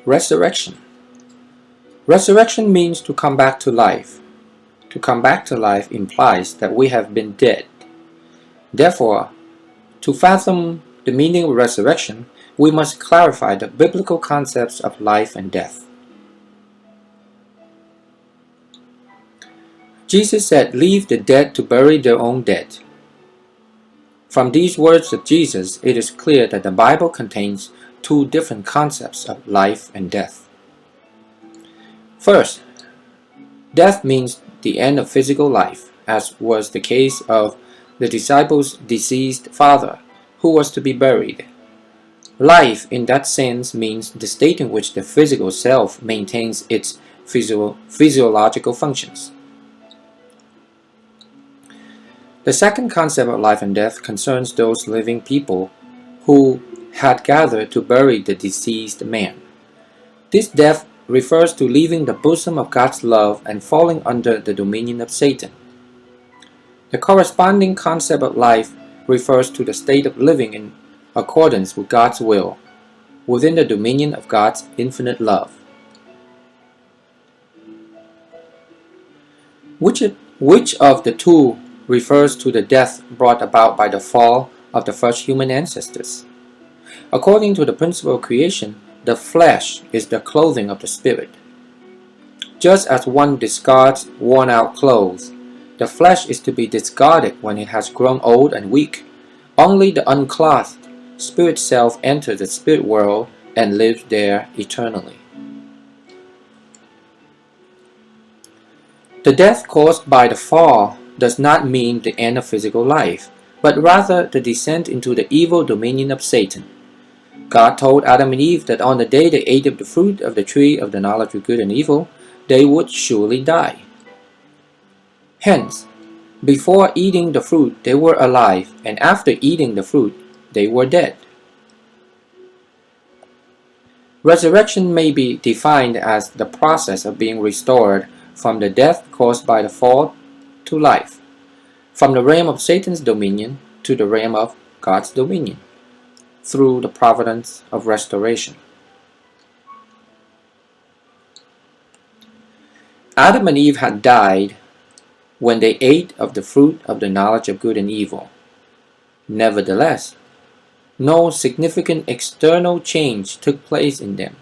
Resurrection. Resurrection means to come back to life. To come back to life implies that we have been dead. Therefore, to fathom the meaning of resurrection, we must clarify the biblical concepts of life and death. Jesus said, "Leave the dead to bury their own dead." From these words of Jesus, it is clear that the Bible contains two different concepts of life and death. First, death means the end of physical life, as was the case of the disciples' deceased father, who was to be buried. Life, in that sense, means the state in which the physical self maintains its physiological functions. The second concept of life and death concerns those living people who had gathered to bury the deceased man. This death refers to leaving the bosom of God's love and falling under the dominion of Satan. The corresponding concept of life refers to the state of living in accordance with God's will, within the dominion of God's infinite love. Which of the two refers to the death brought about by the fall of the first human ancestors? According to the principle of creation, the flesh is the clothing of the spirit. Just as one discards worn-out clothes, the flesh is to be discarded when it has grown old and weak. Only the unclothed spirit self enters the spirit world and lives there eternally. The death caused by the fall does not mean the end of physical life, but rather the descent into the evil dominion of Satan. God told Adam and Eve that on the day they ate of the fruit of the tree of the knowledge of good and evil, they would surely die. Hence, before eating the fruit they were alive, and after eating the fruit they were dead. Resurrection may be defined as the process of being restored from the death caused by the fall to life, from the realm of Satan's dominion to the realm of God's dominion, through the providence of restoration. Adam and Eve had died when they ate of the fruit of the knowledge of good and evil. Nevertheless, no significant external change took place in them.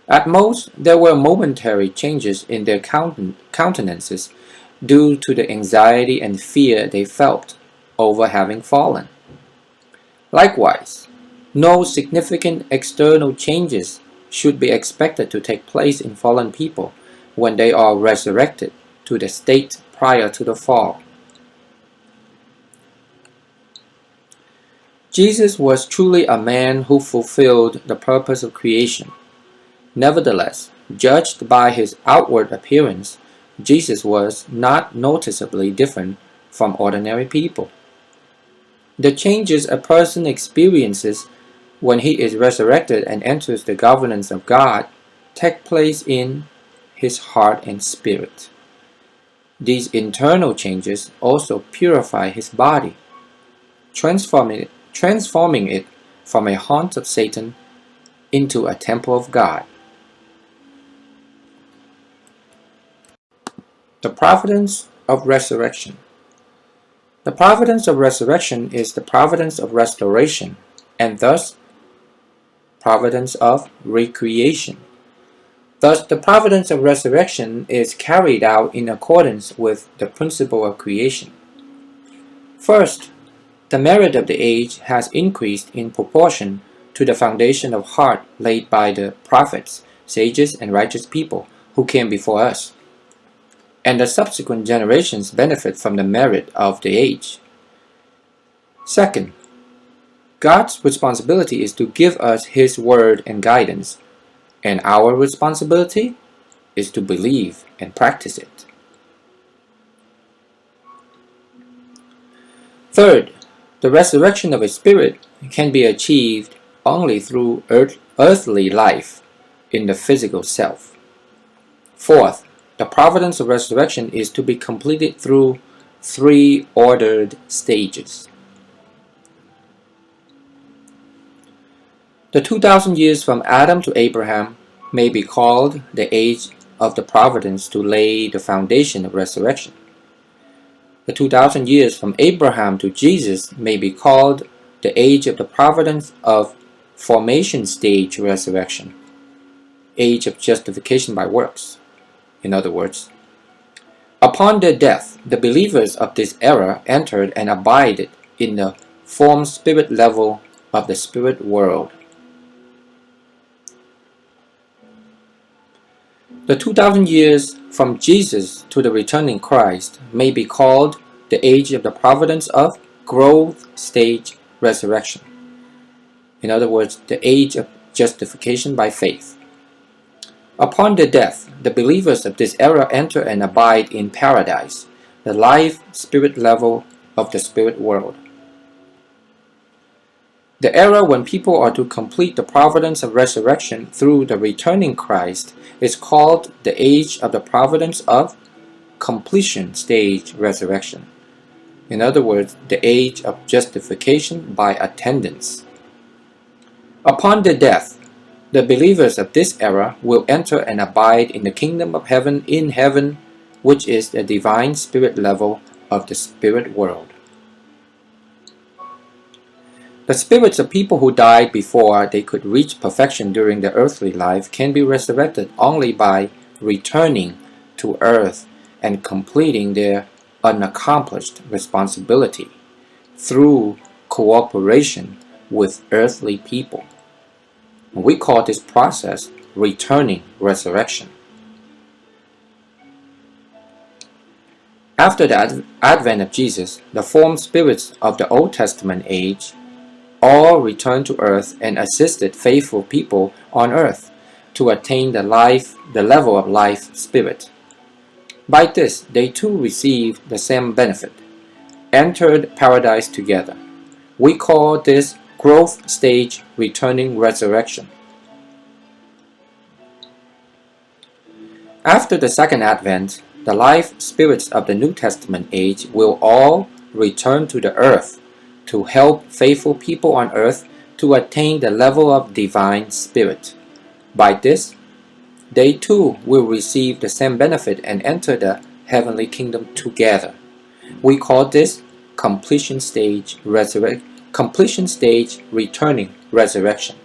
At most, there were momentary changes in their countenances due to the anxiety and fear they felt over having fallen. Likewise, no significant external changes should be expected to take place in fallen people when they are resurrected to the state prior to the fall. Jesus was truly a man who fulfilled the purpose of creation. Nevertheless, judged by his outward appearance, Jesus was not noticeably different from ordinary people. The changes a person experiences when he is resurrected and enters the governance of God take place in his heart and spirit. These internal changes also purify his body, transforming it from a haunt of Satan into a temple of God. The providence of resurrection. The providence of resurrection is the providence of restoration, and thus providence of recreation. Thus, the providence of resurrection is carried out in accordance with the principle of creation. First, the merit of the age has increased in proportion to the foundation of heart laid by the prophets, sages, and righteous people who came before us, and the subsequent generations benefit from the merit of the age. Second, God's responsibility is to give us His word and guidance, and our responsibility is to believe and practice it. Third, the resurrection of a spirit can be achieved only through earthly life in the physical self. Fourth, the providence of resurrection is to be completed through three ordered stages. The 2,000 years from Adam to Abraham may be called the age of the providence to lay the foundation of resurrection. The 2,000 years from Abraham to Jesus may be called the age of the providence of formation stage resurrection, age of justification by works. In other words, upon their death, the believers of this era entered and abided in the form spirit level of the spirit world. The 2,000 years from Jesus to the returning Christ may be called the age of the providence of growth stage resurrection. In other words, the age of justification by faith. Upon their death, the believers of this era enter and abide in paradise, the life spirit level of the spirit world. The era when people are to complete the providence of resurrection through the returning Christ is called the age of the providence of completion stage resurrection. In other words, the age of justification by attendance. Upon their death, the believers of this era will enter and abide in the kingdom of heaven in heaven, which is the divine spirit level of the spirit world. The spirits of people who died before they could reach perfection during their earthly life can be resurrected only by returning to earth and completing their unaccomplished responsibility through cooperation with earthly people. We call this process returning resurrection. After the advent of Jesus, the formed spirits of the Old Testament age all returned to earth and assisted faithful people on earth to attain the level of life spirit. By this, they too received the same benefit, entered paradise together. We call this growth stage returning resurrection. After the second advent, the life spirits of the New Testament age will all return to the earth to help faithful people on earth to attain the level of divine spirit. By this, they too will receive the same benefit and enter the heavenly kingdom together. We call this completion stage returning resurrection.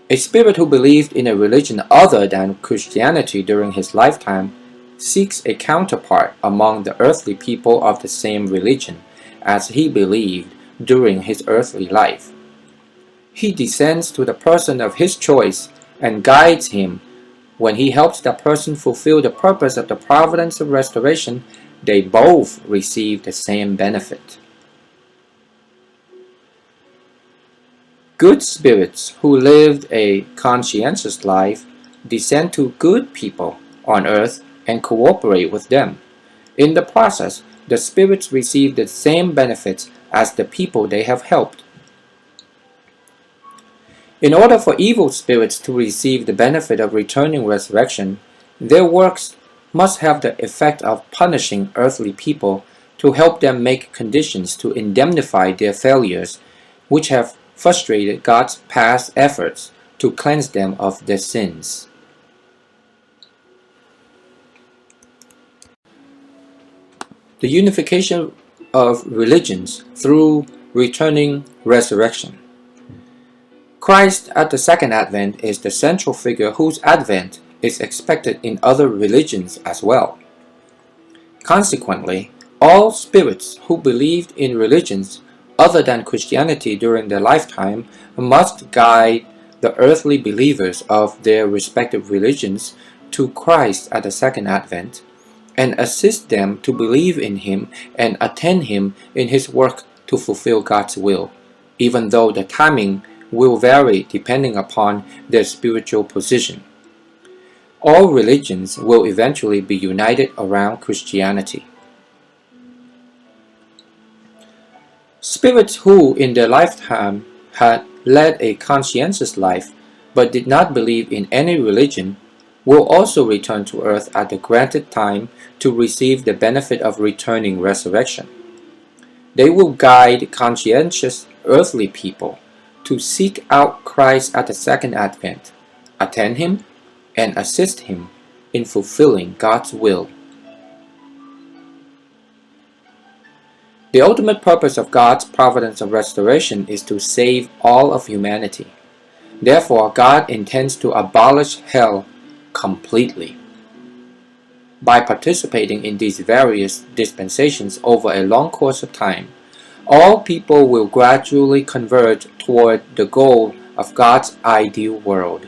A spirit who believed in a religion other than Christianity during his lifetime seeks a counterpart among the earthly people of the same religion as he believed during his earthly life. He descends to the person of his choice and guides him. When he helps that person fulfill the purpose of the providence of restoration, they both receive the same benefit. Good spirits who lived a conscientious life descend to good people on earth and cooperate with them. In the process, the spirits receive the same benefits as the people they have helped. In order for evil spirits to receive the benefit of returning resurrection, their works must have the effect of punishing earthly people to help them make conditions to indemnify their failures, which have frustrated God's past efforts to cleanse them of their sins. The unification of religions through returning resurrection. Christ at the second advent is the central figure whose advent is expected in other religions as well. Consequently, all spirits who believed in religions other than Christianity during their lifetime must guide the earthly believers of their respective religions to Christ at the second advent and assist them to believe in him and attend him in his work to fulfill God's will, even though the timing will vary depending upon their spiritual position. All religions will eventually be united around Christianity. Spirits who in their lifetime had led a conscientious life but did not believe in any religion will also return to earth at the granted time to receive the benefit of returning resurrection. They will guide conscientious earthly people to to seek out Christ at the second advent, attend Him, and assist Him in fulfilling God's will. The ultimate purpose of God's providence of restoration is to save all of humanity. Therefore, God intends to abolish hell completely. By participating in these various dispensations over a long course of time, all people will gradually converge toward the goal of God's ideal world.